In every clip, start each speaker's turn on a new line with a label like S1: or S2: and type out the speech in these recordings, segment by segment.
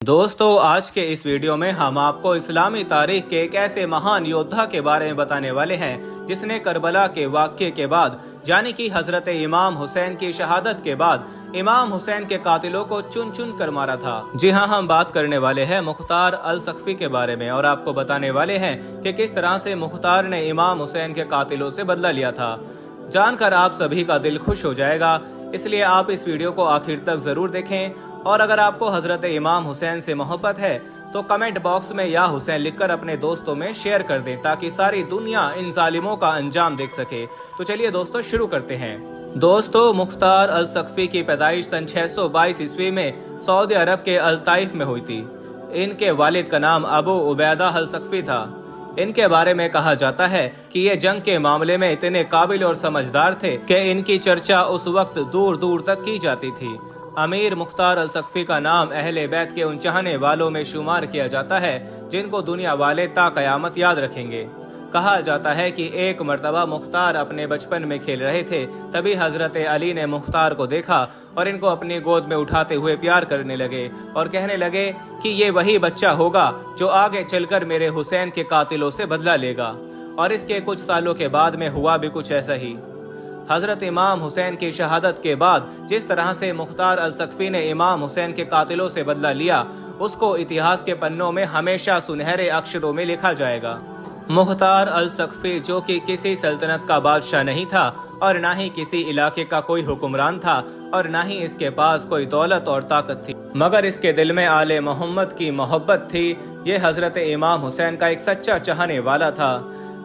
S1: दोस्तों, आज के इस वीडियो में हम आपको इस्लामी तारीख के एक ऐसे महान योद्धा के बारे में बताने वाले हैं जिसने करबला के वाक़ये के बाद यानी कि हजरत इमाम हुसैन की शहादत के बाद इमाम हुसैन के कातिलों को चुन चुन कर मारा था। जी हाँ, हम बात करने वाले हैं मुख्तार अल सकफी के बारे में और आपको बताने वाले हैं कि किस तरह से मुख्तार ने इमाम हुसैन के कातिलों से बदला लिया था। जानकर आप सभी का दिल खुश हो जाएगा, इसलिए आप इस वीडियो को आखिर तक जरूर देखें। और अगर आपको हजरत इमाम हुसैन से मोहब्बत है तो कमेंट बॉक्स में या हुसैन लिखकर अपने दोस्तों में शेयर कर दें ताकि सारी दुनिया इन जालिमों का अंजाम देख सके। तो चलिए दोस्तों, शुरू करते हैं। दोस्तों, मुख्तार अल सकफी की पैदाइश सन 622 ईस्वी में सऊदी अरब के अल ताइफ में हुई थी। इनके वालिद का नाम अबू उबैदा अल सकफी था। इनके बारे में कहा जाता है कि ये जंग के मामले में इतने काबिल और समझदार थे कि इनकी चर्चा उस वक्त दूर दूर तक की जाती थी। अमीर मुख्तार अल सकफी का नाम अहले बैत के उन चाहने वालों में शुमार किया जाता है जिनको दुनिया वाले ता कयामत याद रखेंगे। कहा जाता है कि एक मर्तबा मुख्तार अपने बचपन में खेल रहे थे, तभी हजरत अली ने मुख्तार को देखा और इनको अपनी गोद में उठाते हुए प्यार करने लगे और कहने लगे कि ये वही बच्चा होगा जो आगे चलकर मेरे हुसैन के कातिलों से बदला लेगा। और इसके कुछ सालों के बाद में हुआ भी कुछ ऐसा ही। हजरत इमाम हुसैन की शहादत के बाद जिस तरह से मुख्तार अल सकफी ने इमाम हुसैन के कातिलों से बदला लिया, उसको इतिहास के पन्नों में हमेशा सुनहरे अक्षरों में लिखा जाएगा। मुख्तार अल सकफी जो कि किसी सल्तनत का बादशाह नहीं था और न ही किसी इलाके का कोई हुक्मरान था और न ही इसके पास कोई दौलत और ताकत थी, मगर इसके दिल में आले मोहम्मद की मोहब्बत थी। ये हजरत इमाम हुसैन का एक सच्चा चाहने वाला था।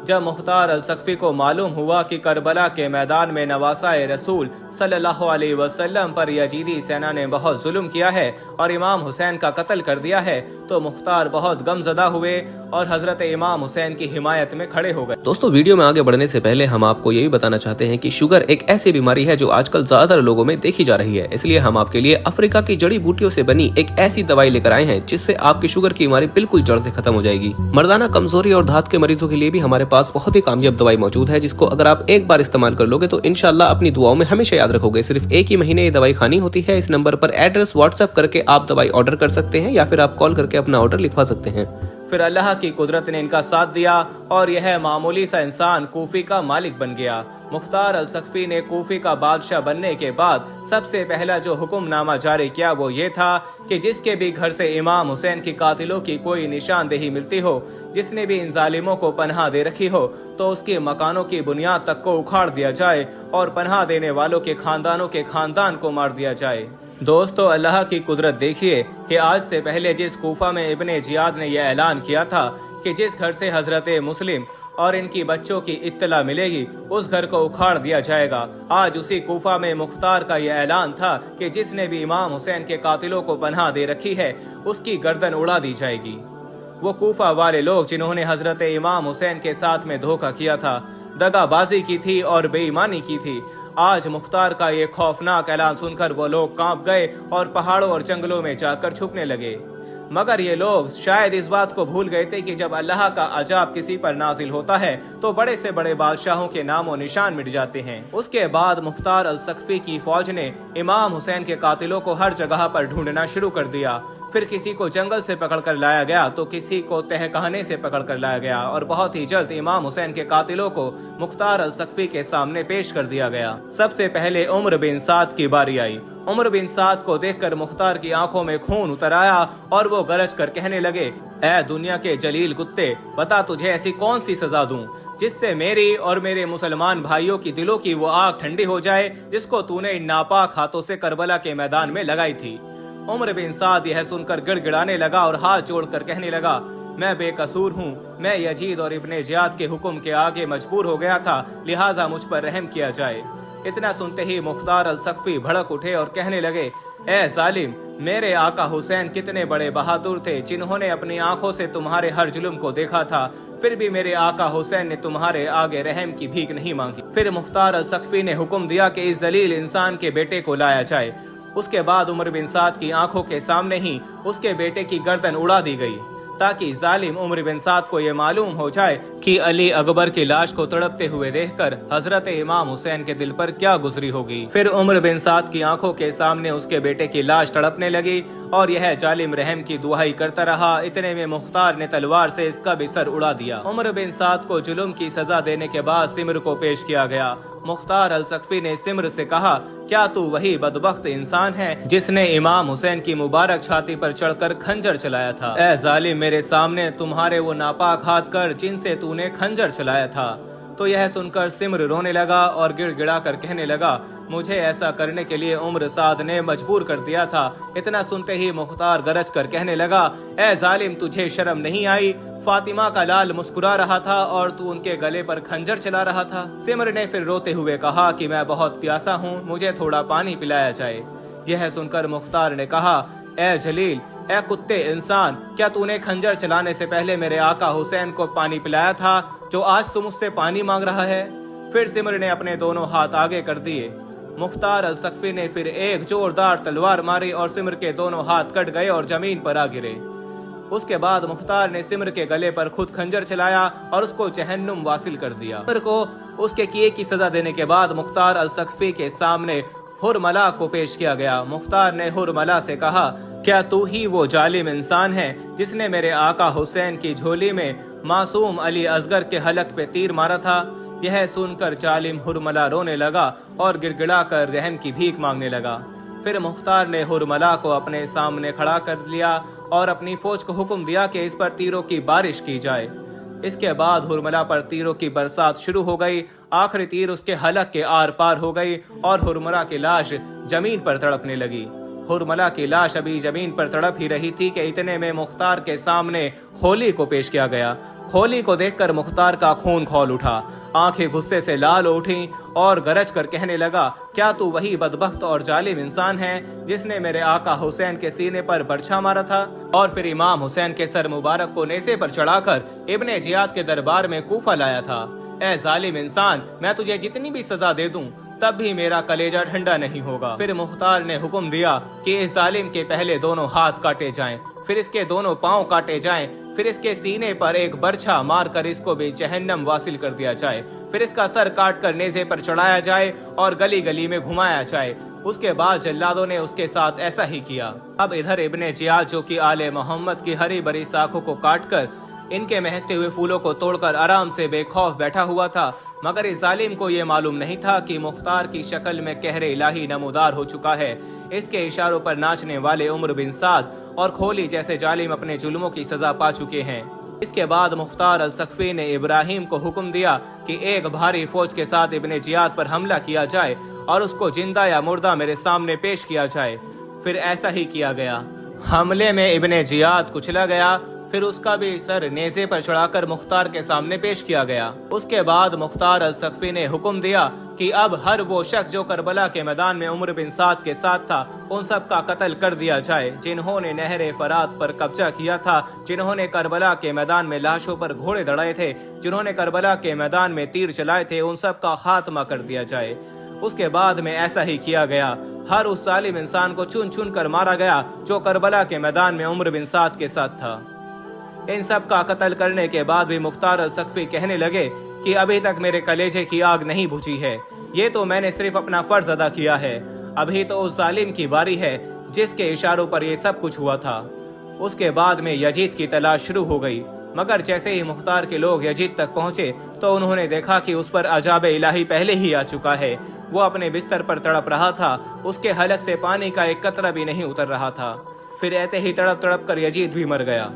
S1: जब मुख्तार अल सकफी को मालूम हुआ कि करबला के मैदान में नवासाए रसूल सल्लल्लाहु अलैहि वसल्लम पर यजीदी सेना ने बहुत जुल्म किया है और इमाम हुसैन का कत्ल कर दिया है, तो मुख्तार बहुत गमजदा हुए और हजरत इमाम हुसैन की हिमायत में खड़े हो गए।
S2: दोस्तों, वीडियो में आगे बढ़ने से पहले हम आपको यही बताना चाहते हैं कि शुगर एक ऐसी बीमारी है जो आजकल ज्यादातर लोगों में देखी जा रही है। इसलिए हम आपके लिए अफ्रीका की जड़ी बूटियों से बनी एक ऐसी दवाई लेकर आए हैं जिससे आपकी शुगर की बीमारी बिल्कुल जड़ से खत्म हो जाएगी। मर्दाना कमजोरी और धात के मरीजों के लिए भी हमारे पास बहुत ही कामयाब दवाई मौजूद है, जिसको अगर आप एक बार इस्तेमाल कर लोगे तो इंशाल्लाह अपनी दुआओं में हमेशा याद रखोगे। सिर्फ एक ही महीने ये दवाई खानी होती है। इस नंबर पर एड्रेस व्हाट्सएप करके आप दवाई ऑर्डर कर सकते हैं या फिर आप कॉल करके अपना ऑर्डर लिखवा सकते हैं।
S1: फिर अल्लाह की कुदरत ने इनका साथ दिया और यह मामूली सा इंसान कूफी का मालिक बन गया। मुख्तार अल सकफी ने कूफी का बादशाह बनने के बाद सबसे पहला जो हुक्मनामा जारी किया वो ये था कि जिसके भी घर से इमाम हुसैन की कातिलों की कोई निशानदेही मिलती हो, जिसने भी इन जालिमों को पनाह दे रखी हो, तो उसके मकानों की बुनियाद तक को उखाड़ दिया जाए और पनाह देने वालों के खानदानों के खानदान को मार दिया जाए। दोस्तों, अल्लाह की कुदरत देखिए कि आज से पहले जिस कूफा में इब्ने जियाद ने यह ऐलान किया था कि जिस घर से हजरत मुस्लिम और इनकी बच्चों की इत्तला मिलेगी उस घर को उखाड़ दिया जाएगा, आज उसी कूफा में मुख्तार का यह ऐलान था कि जिसने भी इमाम हुसैन के कातिलों को पनाह दे रखी है उसकी गर्दन उड़ा दी जाएगी। वो कूफा वाले लोग जिन्होंने हजरत इमाम हुसैन के साथ में धोखा किया था, दगाबाजी की थी और बेईमानी की थी, आज मुख्तार का ये खौफनाक ऐलान सुनकर वो लोग कांप गए और पहाड़ों और जंगलों में जाकर छुपने लगे। मगर ये लोग शायद इस बात को भूल गए थे कि जब अल्लाह का अजाब किसी पर नाजिल होता है तो बड़े से बड़े बादशाहों के नामो निशान मिट जाते हैं। उसके बाद मुख्तार अल सकफी की फौज ने इमाम हुसैन के कातिलों को हर जगह पर ढूंढना शुरू कर दिया। फिर किसी को जंगल से पकड़कर लाया गया तो किसी को तहखाने से पकड़कर लाया गया और बहुत ही जल्द इमाम हुसैन के कातिलों को मुख्तार अल सकफी के सामने पेश कर दिया गया। सबसे पहले उमर बिन साद की बारी आई। उमर बिन साद को देखकर मुख्तार की आंखों में खून उतर आया और वो गरज कर कहने लगे, ऐ दुनिया के जलील कुत्ते, बता तुझे ऐसी कौन सी सजा दूं जिससे मेरी और मेरे मुसलमान भाइयों की दिलों की वो आग ठंडी हो जाए जिसको तूने इन नापाक हाथों से करबला के मैदान में लगाई थी। उमर बिन साद यह सुनकर गिड़गिड़ाने लगा और हाथ जोड़कर कहने लगा, मैं बेकसूर हूँ, मैं यजीद और इब्ने जियाद के हुक्म के आगे मजबूर हो गया था, लिहाजा मुझ पर रहम किया जाए। इतना सुनते ही मुख्तार अल सकफी भड़क उठे और कहने लगे, ए जालिम, मेरे आका हुसैन कितने बड़े बहादुर थे जिन्होंने अपनी आंखों से तुम्हारे हर जुल्म को देखा था, फिर भी मेरे आका हुसैन ने तुम्हारे आगे रहम की भीख नहीं मांगी। फिर मुख्तार अल सकफी ने हुक्म दिया कि इस जलील इंसान के बेटे को लाया जाए। उसके बाद उमर बिन साद की आंखों के सामने ही उसके बेटे की गर्दन उड़ा दी गई। ताकि जालिम उमर बिन साद को ये मालूम हो जाए कि अली अकबर की लाश को तड़पते हुए देखकर हजरत इमाम हुसैन के दिल पर क्या गुजरी होगी। फिर उमर बिन साद की आंखों के सामने उसके बेटे की लाश तड़पने लगी और यह जालिम रहम की दुहाई करता रहा। इतने में मुख्तार ने तलवार से इसका भी सर उड़ा दिया। उमर बिन साद को जुल्म की सजा देने के बाद सिमर को पेश किया गया। मुख्तार अल सकफी ने सिमर से कहा, क्या तू वही बदबख्त इंसान है जिसने इमाम हुसैन की मुबारक छाती पर चढ़कर खंजर चलाया था? ए जालिम, मेरे सामने तुम्हारे वो नापाक हाथ कर जिनसे तूने खंजर चलाया था। तो यह सुनकर सिमर रोने लगा और गिड़गिड़ा कर कहने लगा, मुझे ऐसा करने के लिए उमर साद ने मजबूर कर दिया था। इतना सुनते ही मुख्तार गरज कर कहने लगा, ए जालिम, तुझे शर्म नहीं आई? फातिमा का लाल मुस्कुरा रहा था और तू उनके गले पर खंजर चला रहा था। सिमर ने फिर रोते हुए कहा कि मैं बहुत प्यासा हूँ, मुझे थोड़ा पानी पिलाया जाए। यह सुनकर मुख्तार ने कहा, ए जलील, ए कुत्ते इंसान, क्या तूने खंजर चलाने से पहले मेरे आका हुसैन को पानी पिलाया था जो आज तुम मुझसे पानी मांग रहा है? फिर सिमर ने अपने दोनों हाथ आगे कर दिए। मुख्तार अल सकफी ने फिर एक जोरदार तलवार मारी और सिमर के दोनों हाथ कट गए और जमीन पर आ गिरे। उसके बाद मुख्तार ने सिमर के गले पर खुद खंजर चलाया और उसको जहन्नुम वासिल कर दिया। सिमर को उसके किए की सजा देने के बाद मुख्तार अल सकफी के सामने हुरमला को पेश किया गया। मुख्तार ने हुरमला से कहा, क्या तू ही वो जालिम इंसान है जिसने मेरे आका हुसैन की झोली में मासूम अली असगर के हलक पे तीर मारा था? यह सुनकर जालिम हुरमला रोने लगा और गिड़गिड़ा कर रहम की भीख मांगने लगा। फिर मुख्तार ने हुरमला को अपने सामने खड़ा कर लिया और अपनी फौज को हुक्म दिया कि इस पर तीरों की बारिश की जाए। इसके बाद हुरमला पर तीरों की बरसात शुरू हो गई। आखिरी तीर उसके हलक के आर पार हो गई और हुरमला की लाश जमीन पर तड़पने लगी। हुरमला की लाश अभी जमीन पर तड़प ही रही थी कि इतने में मुख्तार के सामने खोली को पेश किया गया। खोली को देखकर मुख्तार का खून खौल उठा, आंखें गुस्से से लाल उठी और गरज कर कहने लगा, क्या तू वही बदबख्त और जालिम इंसान है जिसने मेरे आका हुसैन के सीने पर बर्छा मारा था और फिर इमाम हुसैन के सर मुबारक को नेज़े पर चढ़ाकर इब्ने जियाद के दरबार में कूफा लाया था? ए जालिम इंसान, मैं तुझे जितनी भी सजा दे दूं तब भी मेरा कलेजा ठंडा नहीं होगा। फिर मुख्तार ने हुक्म दिया कि इस जालिम के पहले दोनों हाथ काटे जाएं, फिर इसके दोनों पांव काटे जाएं, फिर इसके सीने पर एक बर्छा मारकर इसको भी जहन्नम वासिल कर दिया जाए, फिर इसका सर काट कर नेज़े पर चढ़ाया जाए और गली गली में घुमाया जाए। उसके बाद जल्लादों ने उसके साथ ऐसा ही किया। अब इधर इब्ने जियाद, जो कि आले मोहम्मद की हरी भरी साखों को काट कर इनके महकते हुए फूलों को तोड़कर आराम से बेखौफ बैठा हुआ था, मगर इस जालिम को ये मालूम नहीं था कि मुख्तार की शक्ल में कहरे इलाही नमूदार हो चुका है। इसके इशारों पर नाचने वाले उमर बिन साद और खोली जैसे जालिम अपने जुल्मों की सजा पा चुके हैं। इसके बाद मुख्तार अल सकफी ने इब्राहिम को हुक्म दिया कि एक भारी फौज के साथ इब्ने जियाद पर हमला किया जाए और उसको जिंदा या मुर्दा मेरे सामने पेश किया जाए। फिर ऐसा ही किया गया। हमले में इब्ने जियाद कुचला गया, फिर उसका भी सर नेज़े पर चढ़ाकर मुख्तार के सामने पेश किया गया। उसके बाद मुख्तार अल सकफी ने हुक्म दिया कि अब हर वो शख्स जो करबला के मैदान में उमर बिन साद के साथ था, उन सब का कत्ल कर दिया जाए। जिन्होंने नहर फरात पर कब्जा किया था, जिन्होंने करबला के मैदान में लाशों पर घोड़े दौड़ाए थे, जिन्होंने करबला के मैदान में तीर चलाए थे, उन सब का खात्मा कर दिया जाए। उसके बाद में ऐसा ही किया गया। हर उस जालिम इंसान को चुन चुन कर मारा गया जो करबला के मैदान में उमर बिन साद के साथ था। इन सब का कत्ल करने के बाद भी मुख्तार अल सकफी कहने लगे कि अभी तक मेरे कलेजे की आग नहीं बुझी है। ये तो मैंने सिर्फ अपना फर्ज अदा किया है। अभी तो उस जालिम की बारी है जिसके इशारों पर ये सब कुछ हुआ था। उसके बाद में यजीद की तलाश शुरू हो गई, मगर जैसे ही मुख्तार के लोग यजीद तक पहुंचे तो उन्होंने देखा कि उस पर अजाब इलाही पहले ही आ चुका है। वो अपने बिस्तर पर तड़प रहा था, उसके हलक से पानी का एक कतरा भी नहीं उतर रहा था। फिर ऐसे ही तड़प तड़प कर यजीद भी मर गया।